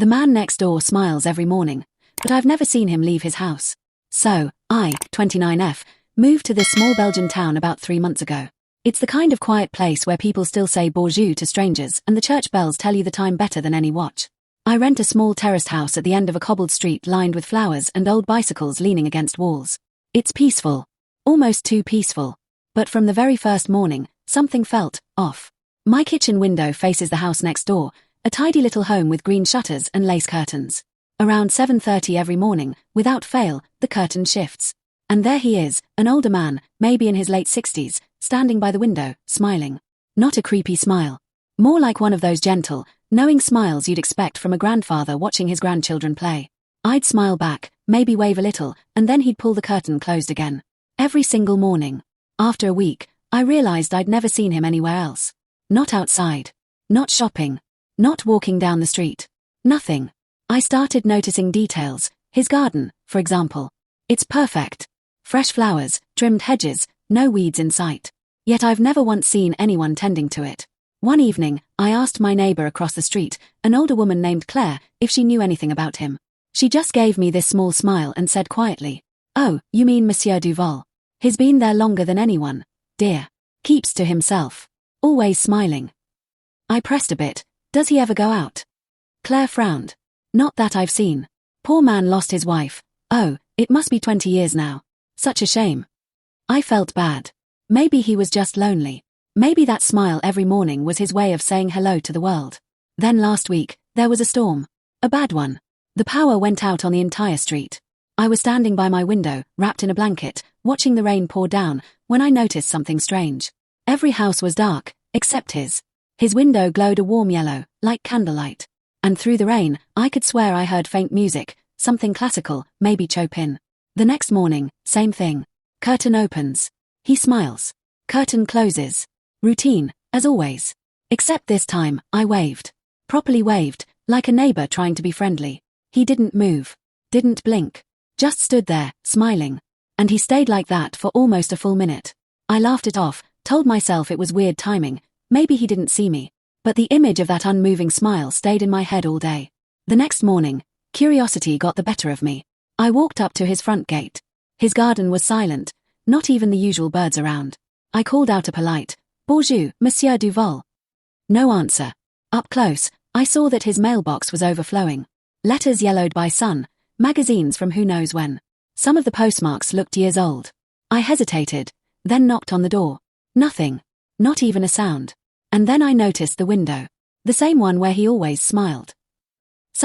The man next door smiles every morning, but I've never seen him leave his house. So, I, 29F, moved to this small Belgian town about 3 months ago. It's the kind of quiet place where people still say bonjour to strangers and the church bells tell you the time better than any watch. I rent a small terraced house at the end of a cobbled street lined with flowers and old bicycles leaning against walls. It's peaceful. Almost too peaceful. But from the very first morning, something felt off. My kitchen window faces the house next door, a tidy little home with green shutters and lace curtains. Around 7:30 every morning, without fail, the curtain shifts. And there he is, an older man, maybe in his late 60s, standing by the window, smiling. Not a creepy smile. More like one of those gentle, knowing smiles you'd expect from a grandfather watching his grandchildren play. I'd smile back, maybe wave a little, and then he'd pull the curtain closed again. Every single morning. After a week, I realized I'd never seen him anywhere else. Not outside. Not shopping. Not walking down the street. Nothing. I started noticing details, his garden, for example. It's perfect. Fresh flowers, trimmed hedges, no weeds in sight. Yet I've never once seen anyone tending to it. One evening, I asked my neighbor across the street, an older woman named Claire, if she knew anything about him. She just gave me this small smile and said quietly, "Oh, you mean Monsieur Duval. He's been there longer than anyone, dear. Keeps to himself. Always smiling." I pressed a bit. "Does he ever go out?" Claire frowned. "Not that I've seen. Poor man lost his wife. Oh, it must be 20 years now. Such a shame." I felt bad. Maybe he was just lonely. Maybe that smile every morning was his way of saying hello to the world. Then last week, there was a storm. A bad one. The power went out on the entire street. I was standing by my window, wrapped in a blanket, watching the rain pour down, when I noticed something strange. Every house was dark, except his. His window glowed a warm yellow, like candlelight. And through the rain, I could swear I heard faint music, something classical, maybe Chopin. The next morning, same thing. Curtain opens. He smiles. Curtain closes. Routine, as always. Except this time, I waved. Properly waved, like a neighbor trying to be friendly. He didn't move. Didn't blink. Just stood there, smiling. And he stayed like that for almost a full minute. I laughed it off, told myself it was weird timing, maybe he didn't see me. But the image of that unmoving smile stayed in my head all day. The next morning, curiosity got the better of me. I walked up to his front gate. His garden was silent, not even the usual birds around. I called out a polite, "Bonjour, Monsieur Duval." No answer. Up close, I saw that his mailbox was overflowing. Letters yellowed by sun, magazines from who knows when. Some of the postmarks looked years old. I hesitated, then knocked on the door. Nothing. Not even a sound. And then I noticed the window. The same one where he always smiled.